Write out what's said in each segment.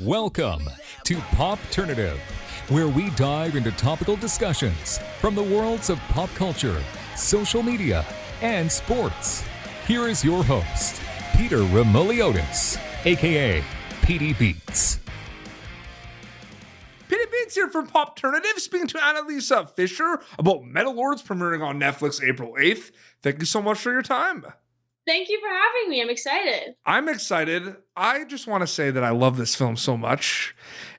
Welcome to Popternative, where we dive into topical discussions from the worlds of pop culture, social media, and sports. Here is your host, Peter Remoliotis, aka PD Beats. PD Beats here from Popternative, speaking to Analesa Fisher about Metal Lords premiering on Netflix April 8th. Thank you so much for your time. Thank you for having me. I'm excited. I'm excited. I just want to say that I love this film so much.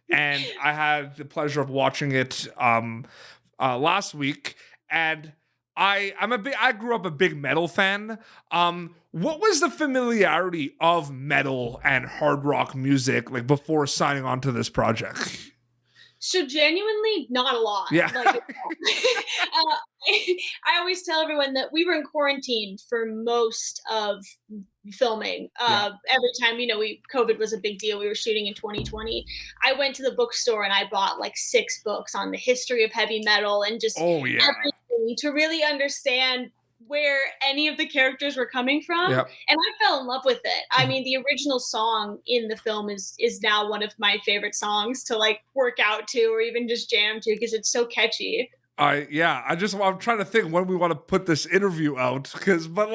And I had the pleasure of watching it last week. And I grew up a big metal fan. What was the familiarity of metal and hard rock music like before signing on to this project? So genuinely, not a lot. Yeah. I always tell everyone that we were in quarantine for most of filming. Every time, COVID was a big deal. We were shooting in 2020. I went to the bookstore and I bought like 6 books on the history of heavy metal and just everything to really understand where any of the characters were coming from. Yep. And I fell in love with it. I mean, the original song in the film is now one of my favorite songs to like work out to or even just jam to because it's so catchy. I'm trying to think when we want to put this interview out but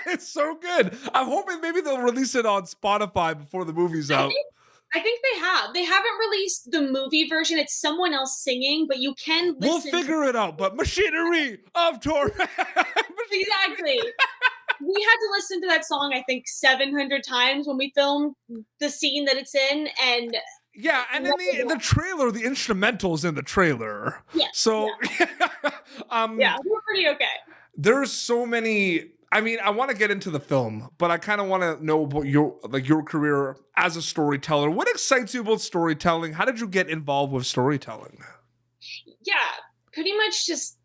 it's so good. I'm hoping maybe they'll release it on Spotify before the movie's out. I think they have. They haven't released the movie version. It's someone else singing, but you can listen. We'll figure it out, but machinery of torment. Exactly. We had to listen to that song, I think, 700 times when we filmed the scene that it's in. And yeah, and then the trailer, the instrumental's in the trailer. Yeah. So, yeah, we're pretty okay. There's so many. I mean, I want to get into the film, but I kind of want to know about your career as a storyteller. What excites you about storytelling? How did you get involved with storytelling? Yeah, pretty much just.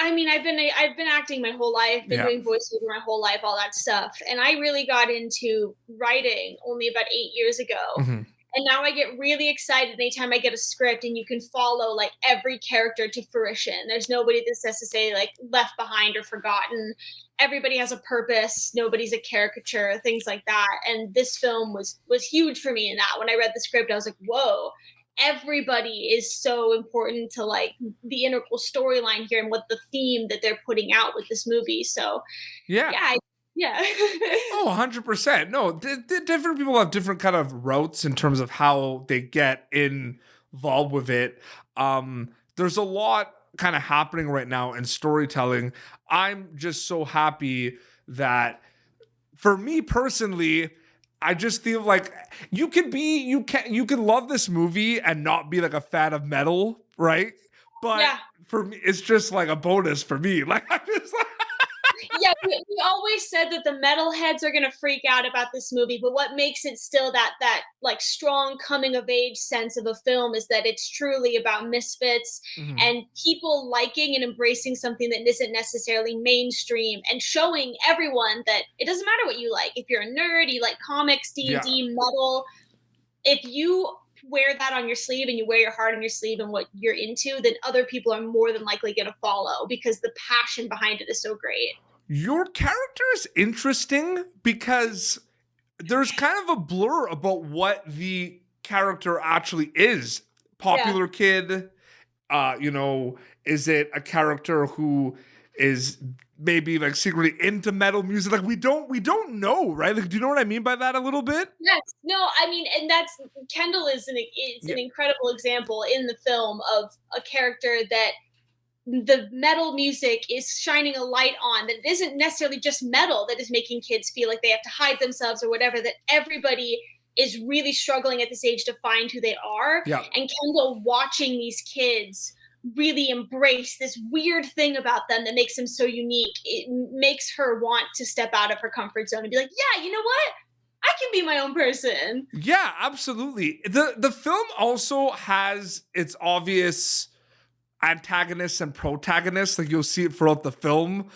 I mean, I've been acting my whole life, been doing voiceover my whole life, all that stuff, and I really got into writing only about 8 years ago. Mm-hmm. And now I get really excited anytime I get a script and you can follow like every character to fruition. There's nobody that's necessarily like left behind or forgotten. Everybody has a purpose. Nobody's a caricature, things like that. And this film was huge for me in that. When I read the script, I was like, whoa, everybody is so important to like the integral storyline here and what the theme that they're putting out with this movie. So yeah. Oh, 100%. No, different people have different kind of routes in terms of how they get involved with it. There's a lot kind of happening right now in storytelling. I'm just so happy that for me personally, I just feel like you can love this movie and not be like a fan of metal, right? But for me, it's just like a bonus for me. Like I just like yeah, we always said that the metalheads are going to freak out about this movie, but what makes it still that like strong coming of age sense of a film is that it's truly about misfits and people liking and embracing something that isn't necessarily mainstream and showing everyone that it doesn't matter what you like. If you're a nerd, you like comics, D&D, metal, if you wear that on your sleeve and you wear your heart on your sleeve and what you're into, then other people are more than likely going to follow because the passion behind it is so great. Your character is interesting because there's kind of a blur about what the character actually is. Popular kid, is it a character who is maybe like secretly into metal music? Like we don't know, right? Like, do you know what I mean by that a little bit? Yes. No, I mean, and that's Kendall is an incredible example in the film of a character that the metal music is shining a light on, that it isn't necessarily just metal that is making kids feel like they have to hide themselves or whatever, that everybody is really struggling at this age to find who they are. Yeah. And Kendall watching these kids really embrace this weird thing about them that makes them so unique. It makes her want to step out of her comfort zone and be like, yeah, you know what? I can be my own person. Yeah, absolutely. The film also has its obvious antagonists and protagonists. Like you'll see it throughout the film.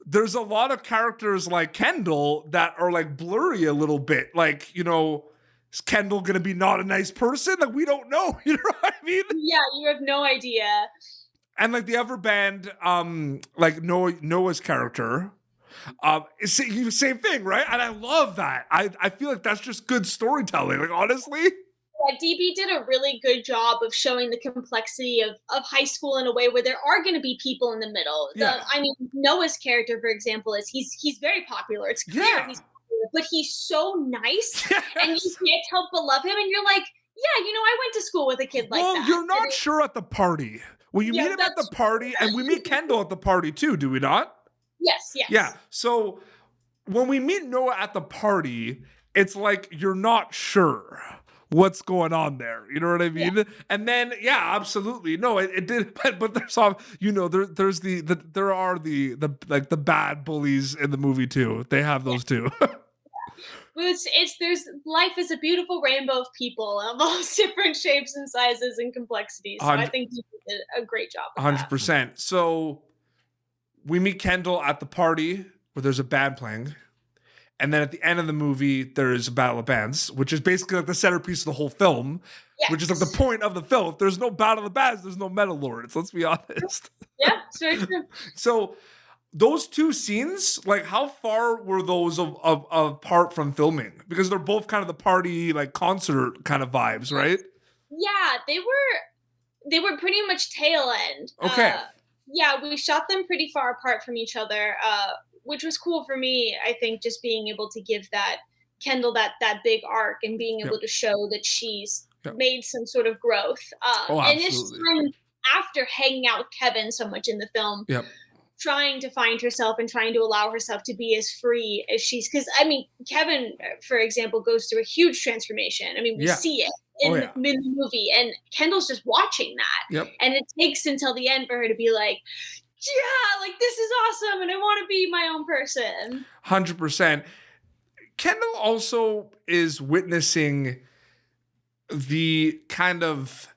There's a lot of characters like Kendall that are like blurry a little bit. Like, is Kendall going to be not a nice person? Like, we don't know. You know what I mean? Yeah, you have no idea. And like the other band, like Noah's character, same thing, right? And I love that. I feel like that's just good storytelling. Like, honestly. Yeah, DB did a really good job of showing the complexity of high school in a way where there are going to be people in the middle. I mean, Noah's character, for example, he's very popular. It's clear he's popular, but he's so nice, and you can't help but love him. And you're like, yeah, I went to school with a kid like that. Well, you're not sure at the party. Well, you meet him at the party, and we meet Kendall at the party too, do we not? Yes. Yeah. So when we meet Noah at the party, it's like you're not sure what's going on there. You know what I mean? Yeah. And then, absolutely. No, it did. But there's all, there are the bad bullies in the movie too. They have those too. Life is a beautiful rainbow of people of all different shapes and sizes and complexities. So I think you did a great job. 100%. So we meet Kendall at the party where there's a band playing. And then at the end of the movie, there's a battle of bands, which is basically like the centerpiece of the whole film, which is like the point of the film. If there's no battle of bands, there's no Metal Lords. Let's be honest. Yeah, it's very true. So those two scenes, like how far were those apart from filming? Because they're both kind of the party, like concert kind of vibes, right? Yeah, they were pretty much tail end. Okay. We shot them pretty far apart from each other. Which was cool for me, I think, just being able to give that Kendall that big arc and being able to show that she's made some sort of growth. And this time, after hanging out with Kevin so much in the film, trying to find herself and trying to allow herself to be as free as because Kevin, for example, goes through a huge transformation. I mean, we see it in the movie, and Kendall's just watching that. And it takes until the end for her to be like, yeah, like this is awesome and I want to be my own person. 100%. Kendall also is witnessing the kind of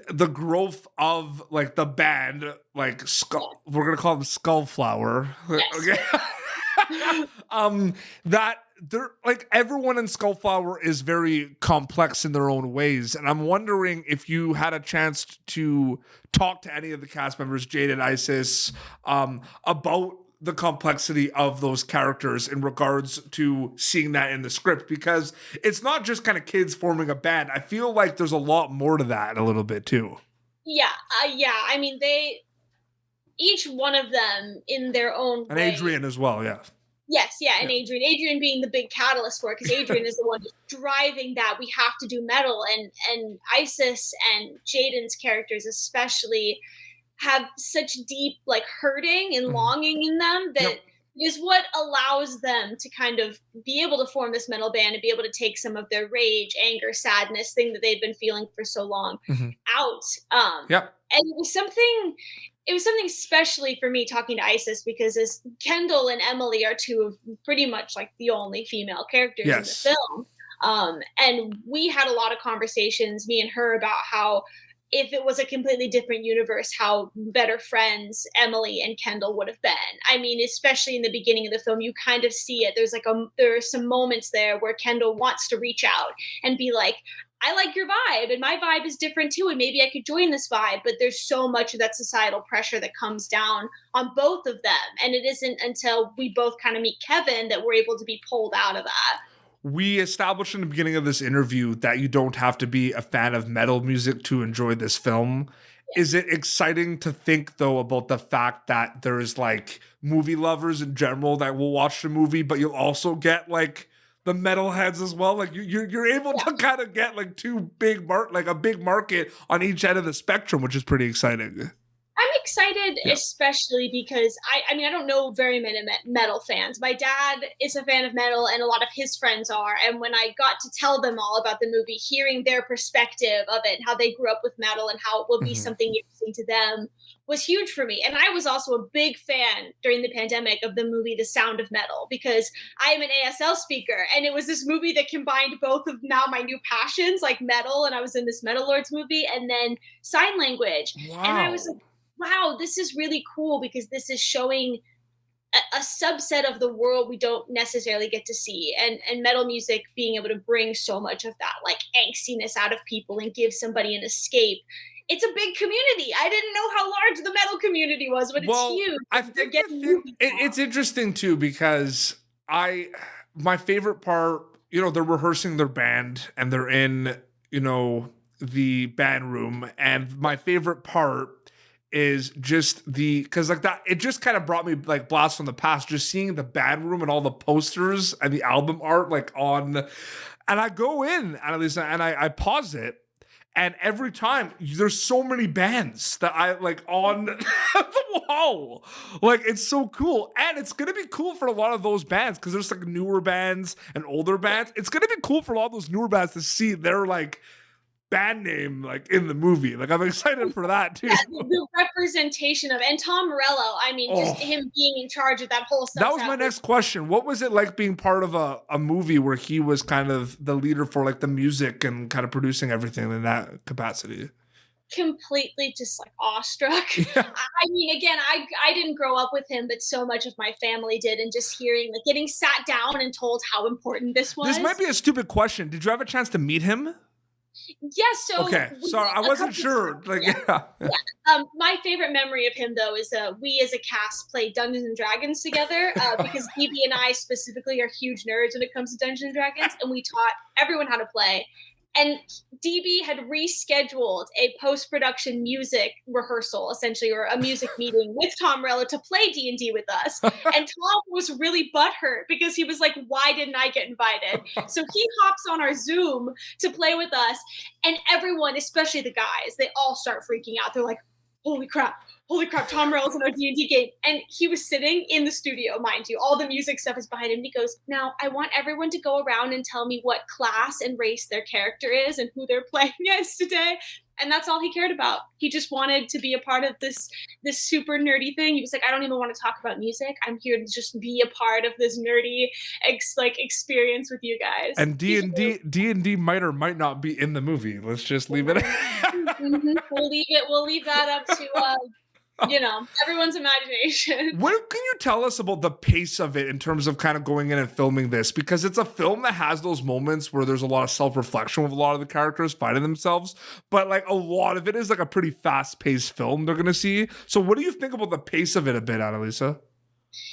the growth of like the band, like we're going to call them Skullflower. Yes. Okay. That they're like everyone in Skullflower is very complex in their own ways. And I'm wondering if you had a chance to talk to any of the cast members, Jaeden, Isis, about the complexity of those characters in regards to seeing that in the script, because it's not just kind of kids forming a band. I feel like there's a lot more to that a little bit too. Yeah. I mean, each one of them in their own and way. Adrian as well. Yeah. Yes, and Adrian being the big catalyst for it, because Adrian is the one who's driving that we have to do metal, and Isis and Jaden's characters especially have such deep like hurting and longing in them that is what allows them to kind of be able to form this metal band and be able to take some of their rage, anger, sadness, thing that they've been feeling for so long out. And it was something especially for me talking to Isis, because as Kendall and Emily are two of pretty much like the only female characters in the film. And we had a lot of conversations, me and her, about how if it was a completely different universe, how better friends Emily and Kendall would have been. I mean, especially in the beginning of the film, you kind of see it. There are some moments there where Kendall wants to reach out and be like, I like your vibe and my vibe is different too, and maybe I could join this vibe. But there's so much of that societal pressure that comes down on both of them. And it isn't until we both kind of meet Kevin that we're able to be pulled out of that. We established in the beginning of this interview that you don't have to be a fan of metal music to enjoy this film. Yeah. Is it exciting to think, though, about the fact that there's like movie lovers in general that will watch the movie, but you'll also get like the metalheads as well? Like you're able to kind of get like a big market on each end of the spectrum, which is pretty exciting. I'm excited, especially because I mean, I don't know very many metal fans. My dad is a fan of metal and a lot of his friends are. And when I got to tell them all about the movie, hearing their perspective of it, how they grew up with metal and how it will be something interesting to them was huge for me. And I was also a big fan during the pandemic of the movie The Sound of Metal, because I am an ASL speaker. And it was this movie that combined both of now my new passions, like metal, and I was in this Metal Lords movie, and then sign language. Wow. And I was like, wow, this is really cool, because this is showing a subset of the world we don't necessarily get to see. And metal music being able to bring so much of that like angstiness out of people and give somebody an escape. It's a big community. I didn't know how large the metal community was, but it's huge. I think it's interesting too, because my favorite part, they're rehearsing their band and they're in the band room, and my favorite part is just because like that, it just kind of brought me like blast from the past, just seeing the band room and all the posters and the album art like on, and I go in, Analesa, and I pause it. And every time there's so many bands that I like on the wall. Like, it's so cool. And it's going to be cool for a lot of those bands because there's like newer bands and older bands. It's going to be cool for a lot of those newer bands to see their like band name like in the movie. Like, I'm excited for that too. Yeah, the representation of, and Tom Morello, I mean, just him being in charge of that whole stuff. That was my next question. What was it like being part of a movie where he was kind of the leader for like the music and kind of producing everything in that capacity? Completely just like awestruck. Yeah. I mean, again, I didn't grow up with him, but so much of my family did, and just hearing, like, getting sat down and told how important this was. This might be a stupid question. Did you have a chance to meet him? Yes. So okay, sorry, I wasn't sure. Like, yeah. My favorite memory of him, though, is we as a cast played Dungeons and Dragons together because DB and I specifically are huge nerds when it comes to Dungeons and Dragons, and we taught everyone how to play. And DB had rescheduled a post-production music rehearsal, essentially, or a music meeting with Tom Morello to play D&D with us. And Tom was really butthurt because he was like, why didn't I get invited? So he hops on our Zoom to play with us. And everyone, especially the guys, they all start freaking out. They're like, holy crap, Tom Morello's in our D&D game. And he was sitting in the studio, mind you. All the music stuff is behind him. And he goes, now I want everyone to go around and tell me what class and race their character is and who they're playing as today. And that's all he cared about. He just wanted to be a part of this super nerdy thing. He was like, I don't even want to talk about music. I'm here to just be a part of this nerdy experience with you guys. And D&D might or might not be in the movie. Let's just leave it. Mm-hmm. We'll leave that up to everyone's imagination. What can you tell us about the pace of it in terms of kind of going in and filming this? Because it's a film that has those moments where there's a lot of self-reflection with a lot of the characters finding themselves, but like a lot of it is like a pretty fast-paced film they're going to see. So what do you think about the pace of it a bit, Analesa?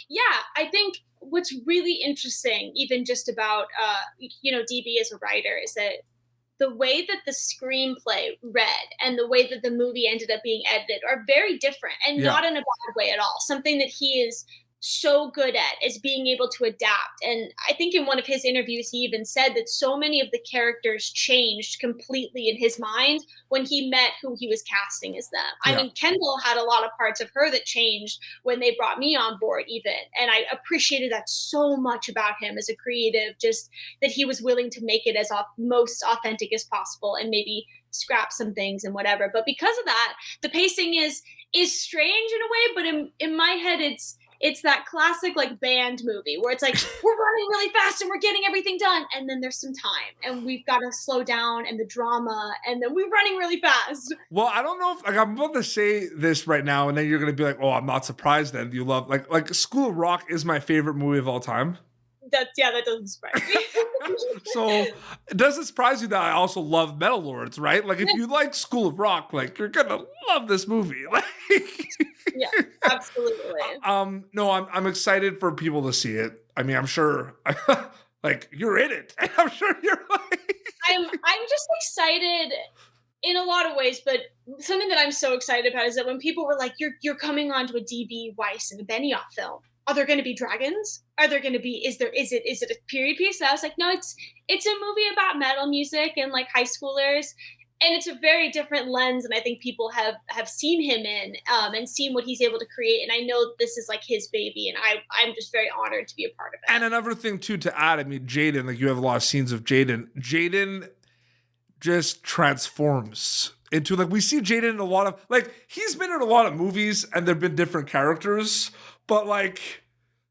Yeah, I think what's really interesting, even just about, DB as a writer, is that the way that the screenplay read and the way that the movie ended up being edited are very different, and not in a bad way at all. Something that he is so good at is being able to adapt. And I think in one of his interviews, he even said that so many of the characters changed completely in his mind when he met who he was casting as them. I mean, Kendall had a lot of parts of her that changed when they brought me on board even. And I appreciated that so much about him as a creative, just that he was willing to make it as most authentic as possible and maybe scrap some things and whatever. But because of that, the pacing is strange in a way, but in my head, it's that classic like band movie where it's like we're running really fast and we're getting everything done, and then there's some time and we've got to slow down and the drama, and then we're running really fast. Well, I don't know if like I'm about to say this right now, and then you're gonna be like, oh, I'm not surprised. Then you love like School of Rock is my favorite movie of all time. That doesn't surprise me. So it doesn't surprise you that I also love Metal Lords, right? Like if you like School of Rock, like you're gonna love this movie. Like, yeah, absolutely. No, I'm excited for people to see it. I mean, I'm sure like you're in it. I'm sure you're like I'm just excited in a lot of ways, but something that I'm so excited about is that when people were like, you're coming onto a DB, Weiss, and a Benioff film, are there going to be dragons? Are there going to be, is it a period piece? And I was like, no, it's a movie about metal music and like high schoolers. And it's a very different lens. And I think people have seen him in and seen what he's able to create. And I know this is like his baby. And I'm just very honored to be a part of it. And another thing too, to add, I mean, Jaeden, like you have a lot of scenes of Jaeden. Jaeden just transforms into like, we see Jaeden in a lot of, like he's been in a lot of movies and there've been different characters. But like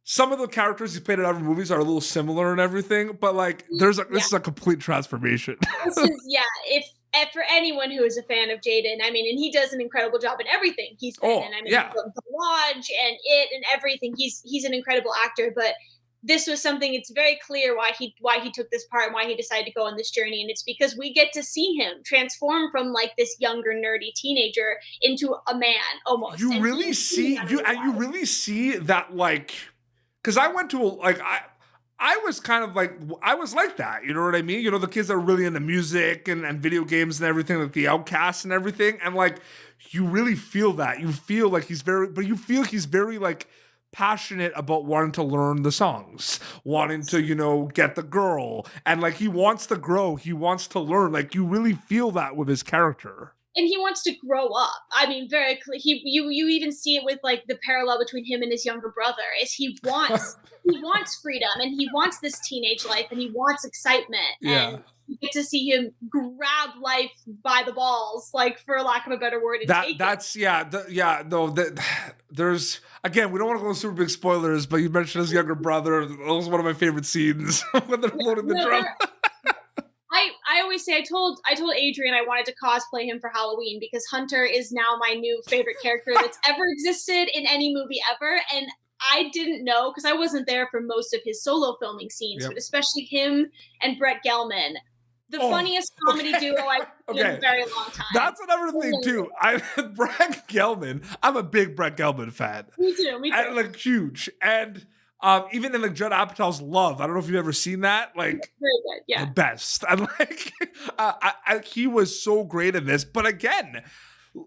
some of the characters he's played in other movies are a little similar and everything. But like this is a complete transformation. This is if for anyone who is a fan of Jaeden, I mean, and he does an incredible job in everything he's been in. I mean, The Lodge and It and everything. He's an incredible actor, but this was something, it's very clear why he took this part and why he decided to go on this journey. And it's because we get to see him transform from like this younger, nerdy teenager into a man almost. You really see that, like, because I went to I was kind of like, I was like that. You know what I mean? You know, the kids that are really into music and video games and everything, like the outcasts and everything. And like, you really feel that. You feel like he's very like passionate about wanting to learn the songs, wanting to, you know, get the girl. And like, he wants to grow. He wants to learn. Like, you really feel that with his character. And he wants to grow up. I mean, very clear. You even see it with like the parallel between him and his younger brother. Is he wants freedom, and he wants this teenage life, and he wants excitement. Yeah. And you get to see him grab life by the balls, like, for lack of a better word. There's, again, we don't want to go super big spoilers, but you mentioned his younger brother. That was one of my favorite scenes when they're loading the drum. I always say, I told Adrian I wanted to cosplay him for Halloween because Hunter is now my new favorite character that's ever existed in any movie ever. And I didn't know, because I wasn't there for most of his solo filming scenes, but especially him and Brett Gelman. The funniest comedy duo I've seen in a very long time. That's another thing too. Brett Gelman, I'm a big Brett Gelman fan. Me too. And like huge. And even in like Judd Apatow's Love, I don't know if you've ever seen that. Like, very good, yeah, the best. And like, he was so great in this. But again,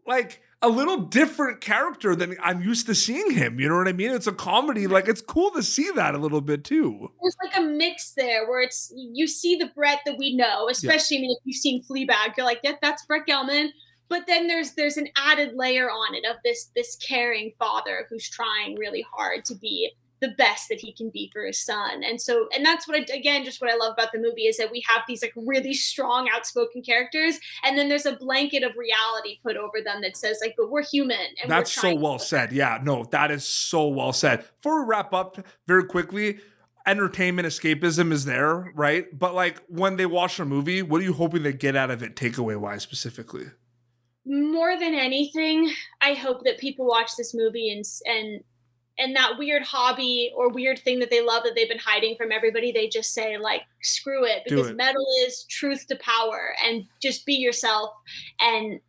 like a little different character than I'm used to seeing him. You know what I mean? It's a comedy. Like, it's cool to see that a little bit too. There's like a mix there where it's, you see the Brett that we know, especially, I mean, if you've seen Fleabag, you're like, that's Brett Gelman. But then there's an added layer on it of this caring father who's trying really hard to be the best that he can be for his son. And that's what I love about the movie, is that we have these like really strong, outspoken characters, and then there's a blanket of reality put over them that says like, but we're human. And that's so well said. Yeah, no, that is so well said. Before we wrap up very quickly, entertainment escapism is there, right? But like, when they watch a movie, what are you hoping they get out of it, takeaway wise specifically? More than anything, I hope that people watch this movie and that weird hobby or weird thing that they love that they've been hiding from everybody, they just say like, screw it, because metal is truth to power, and just be yourself and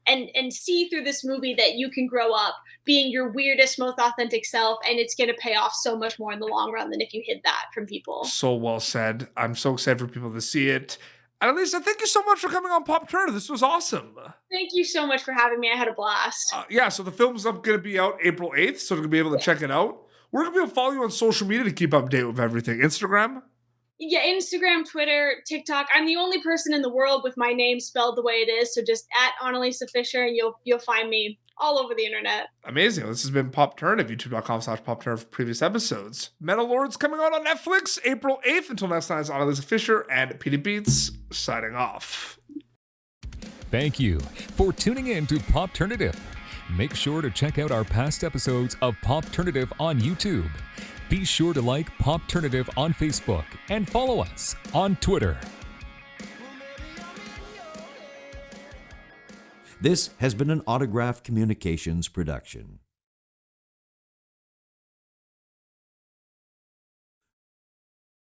see through this movie that you can grow up being your weirdest, most authentic self, and it's going to pay off so much more in the long run than if you hid that from people. So well said. I'm so excited for people to see it. Analesa, thank you so much for coming on Pop Turner. This was awesome. Thank you so much for having me. I had a blast. So the film's going to be out April 8th, so you're going to be able to check it out. We're going to be able to follow you on social media to keep up to date with everything. Instagram? Yeah, Instagram, Twitter, TikTok. I'm the only person in the world with my name spelled the way it is, so just at Analesa Fisher, and you'll find me all over the internet. Amazing. This has been Pop Turn at youtube.com/Pop Turn for previous episodes. Metal Lords coming out on Netflix April 8th. Until next time, it's Analesa Fisher and Petey Beats signing off. Thank you for tuning in to Popternative. Make sure to check out our past episodes of Popternative on YouTube. Be sure to like Popternative on Facebook and follow us on Twitter. This has been an Autograph Communications production.